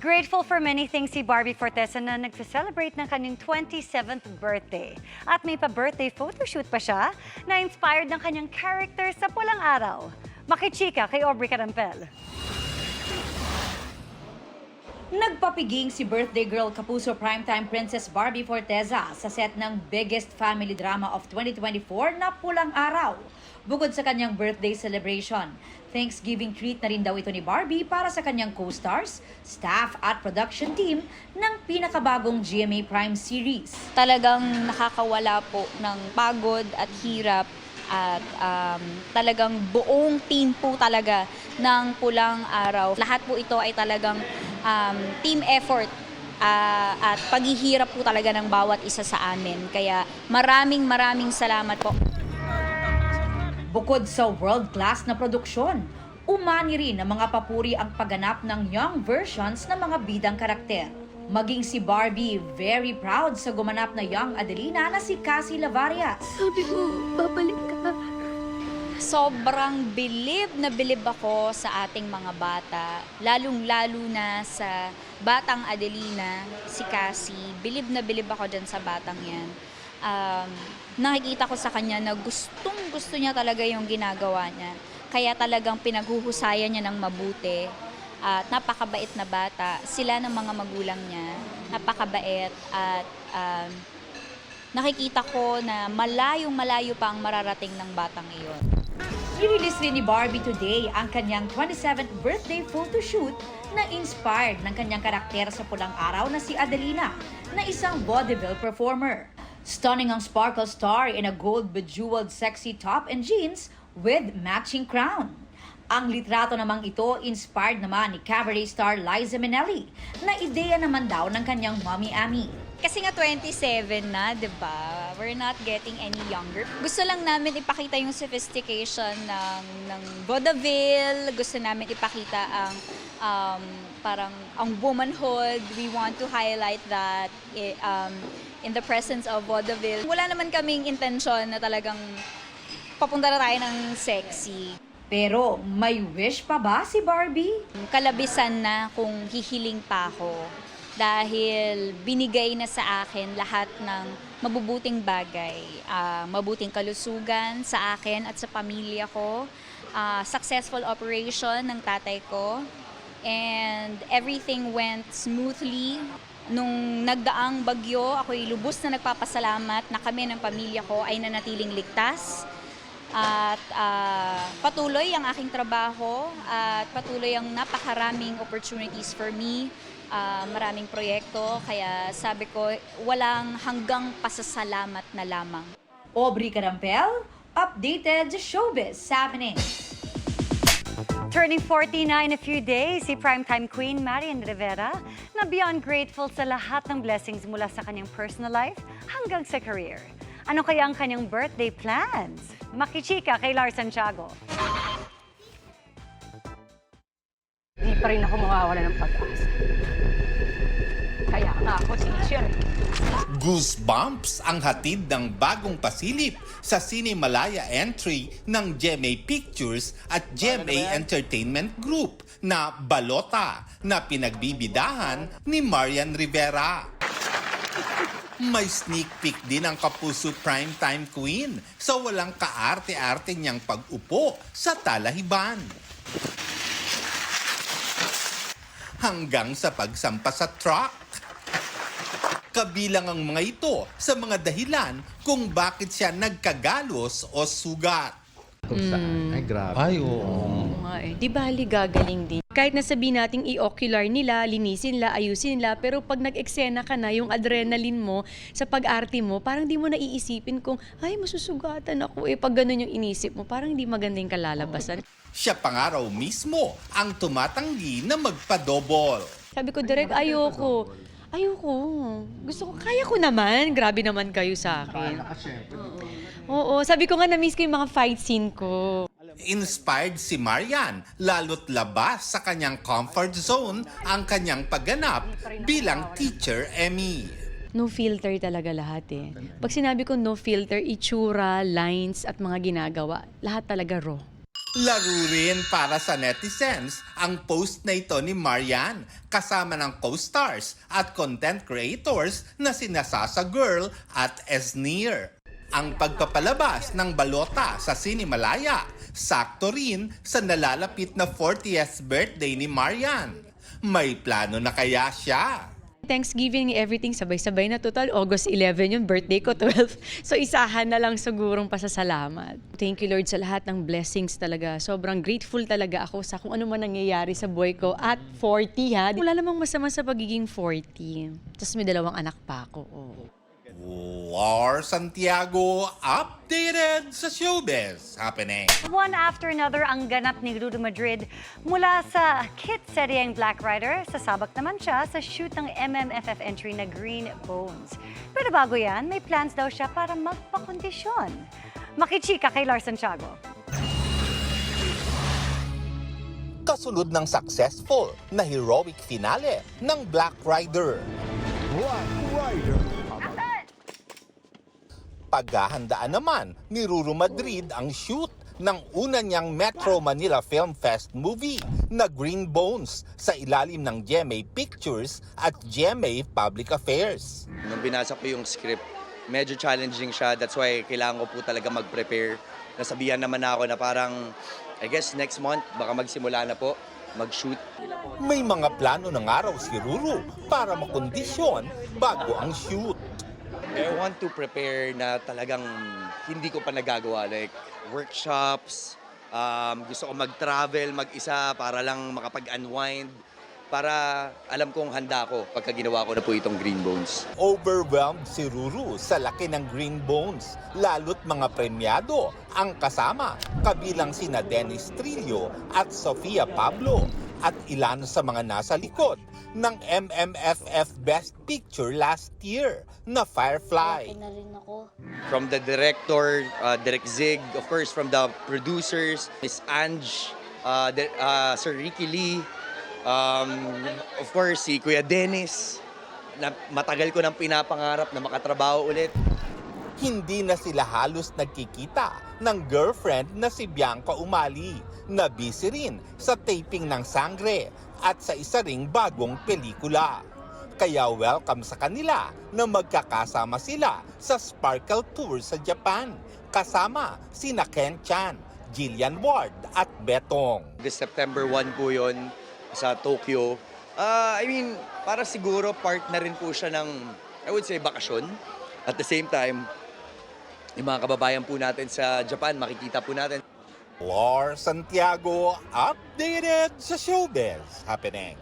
Grateful for many things si Barbie Fortesa na nagse-celebrate ng kanyang 27th birthday. At may pa-birthday photoshoot pa siya na inspired ng kanyang character sa Pulang Araw. Makichika kay Aubrey Carampel. Nagpapiging si birthday girl Kapuso primetime Princess Barbie Fortesa sa set ng biggest family drama of 2024 na Pulang Araw. Bukod sa kanyang birthday celebration, Thanksgiving treat na rin daw ito ni Barbie para sa kanyang co-stars, staff at production team ng pinakabagong GMA Prime series. Talagang nakakawala po ng pagod at hirap at talagang buong team po talaga ng Pulang Araw. Lahat po ito ay talagang team effort at paghihirap po talaga ng bawat isa sa amin. Kaya maraming salamat po. Bukod sa world-class na produksyon, umani rin ng mga papuri ang pagganap ng young versions ng mga bidang karakter. Maging si Barbie, very proud sa gumanap na young Adelina na si Cassie Lavarias. Sabi ko, babalik ka. Sobrang bilib na bilib ako sa ating mga bata, lalong-lalo na sa batang Adelina, si Cassie. Bilib na bilib ako dyan sa batang yan. Nakikita ko sa kanya na gustong-gusto niya talaga yung ginagawa niya. Kaya talagang pinaghuhusayan niya ng mabuti. At napakabait na bata. Sila ng mga magulang niya, napakabait at nakikita ko na malayong-malayo pa ang mararating ng batang iyon. I-release rin ni Barbie today ang kanyang 27th birthday photoshoot na inspired ng kanyang karakter sa Pulang Araw na si Adelina, na isang vaudeville performer. Stunning ang sparkle star in a gold bejeweled sexy top and jeans with matching crown. Ang litrato namang ito inspired naman ni cabaret star Liza Minnelli, na ideya naman daw ng kanyang mommy Ami. Kasi nga 27 na, 'di ba? We're not getting any younger. Gusto lang namin ipakita yung sophistication ng vaudeville. Gusto namin ipakita ang parang ang womanhood. We want to highlight that in the presence of vaudeville. Wala naman kaming intensyon na talagang papunta na tayo ng sexy. Pero may wish pa ba si Barbie? Kalabisan na kung hihiling pa ako. Dahil binigay na sa akin lahat ng mabubuting bagay, mabuting kalusugan sa akin at sa pamilya ko, successful operation ng tatay ko, and everything went smoothly. Nung nagdaang bagyo, ako'y lubos na nagpapasalamat na kami ng pamilya ko ay nanatiling ligtas. At patuloy ang aking trabaho at patuloy ang napakaraming opportunities for me. Maraming proyekto, kaya sabi ko, walang hanggang pasasalamat na lamang. Aubrey Carampel, updated showbiz happenings. Turning 49 in a few days, si primetime queen Marian Rivera na beyond grateful sa lahat ng blessings mula sa kanyang personal life hanggang sa career. Ano kaya ang kanyang birthday plans? Makichika kay Lars Santiago. Hindi pa rin ako mawawala ng pag-asa. Kaya nga ako teacher. Goosebumps ang hatid ng bagong pasilip sa Cinemalaya entry ng GMA Pictures at GMA Entertainment Group na Balota na pinagbibidahan ni Marian Rivera. May sneak peek din ang Kapuso primetime queen sa walang kaarte-arte niyang pag-upo sa talahiban. Hanggang sa pagsampa sa truck. Kabilang ang mga ito sa mga dahilan kung bakit siya nagkagalos o sugat. Kung saan. Ay, grabe. Ay, oo. Di bali gagaling din. Kahit nasabihin nating i-ocular nila, linisin nila, ayusin nila, pero pag nag-eksena ka na, yung adrenaline mo sa pag-arte mo, parang di mo naiisipin kung, ay, masusugatan ako. Pag ganun yung inisip mo, parang hindi maganda yung kalalabasan. Siya pa nga raw mismo ang tumatanggi na magpa-double. Sabi ko, Direk, ayoko. Gusto ko, kaya ko naman. Grabe naman kayo sa akin. Oo, sabi ko nga, na-miss ko yung mga fight scene ko. Inspired si Marian, lalo't labas sa kanyang comfort zone ang kanyang pagganap bilang teacher Emmy. No filter talaga lahat eh. Pag sinabi ko no filter, itsura, lines at mga ginagawa, lahat talaga raw. Laro rin para sa netizens ang post na ito ni Marian kasama ng co-stars at content creators na sina Sasa Girl at Esnir. Ang pagpapalabas ng Balota sa Cinemalaya, sakto rin sa nalalapit na 40th birthday ni Marian. May plano na kaya siya? Thanksgiving, everything sabay-sabay na. Total, August 11 yung birthday ko, 12. So isahan na lang sigurong pasasalamat. Thank you Lord sa lahat ng blessings talaga. Sobrang grateful talaga ako sa kung ano man nangyayari sa buhay ko at 40 ha. Wala namang masama sa pagiging 40. Tapos may 2 anak pa ako. Oh. Lar Santiago, updated sa showbiz happening. One after another ang ganap ni Rudo Madrid mula sa hit seryeng Black Rider. Sasabak naman siya sa shoot ng MMFF entry na Green Bones. Pero bago yan, may plans daw siya para magpakondisyon. Makichika kay Lar Santiago. Kasunod ng successful na heroic finale ng Black Rider. Paghahandaan naman ni Ruru Madrid ang shoot ng una niyang Metro Manila Film Fest movie na Green Bones sa ilalim ng GMA Pictures at GMA Public Affairs. Nung binasa ko yung script, medyo challenging siya. That's why kailangan ko po talaga mag-prepare. Nasabihan naman ako na parang, I guess next month, baka magsimula na po, mag-shoot. May mga plano ng araw si Ruru para makondisyon bago ang shoot. I want to prepare na talagang hindi ko pa nagagawa. Like workshops, gusto ko mag-travel mag-isa para lang makapag-unwind. Para alam kong handa ko pagka ginawa ko na po itong Green Bones. Overwhelmed si Ruru sa laki ng Green Bones, lalo't mga premyado ang kasama, kabilang sina Dennis Trillo at Sofia Pablo at ilan sa mga nasa likod ng MMFF Best Picture last year na Firefly. From the director, Direk Zig, of course from the producers, Miss Ange, Sir Ricky Lee, of course, si Kuya Dennis, na matagal ko nang pinapangarap na makatrabaho ulit. Hindi na sila halos nagkikita ng girlfriend na si Bianca Umali, na busy rin sa taping ng Sangre at sa isa ring bagong pelikula. Kaya welcome sa kanila na magkakasama sila sa Sparkle Tour sa Japan, kasama sina Ken Chan, Jillian Ward at Betong. This September 1 po yun, sa Tokyo. I mean, para siguro part na rin po siya ng, I would say, bakasyon. At the same time, yung mga kababayan po natin sa Japan, makikita po natin. Lar Santiago, updated sa showbiz happening.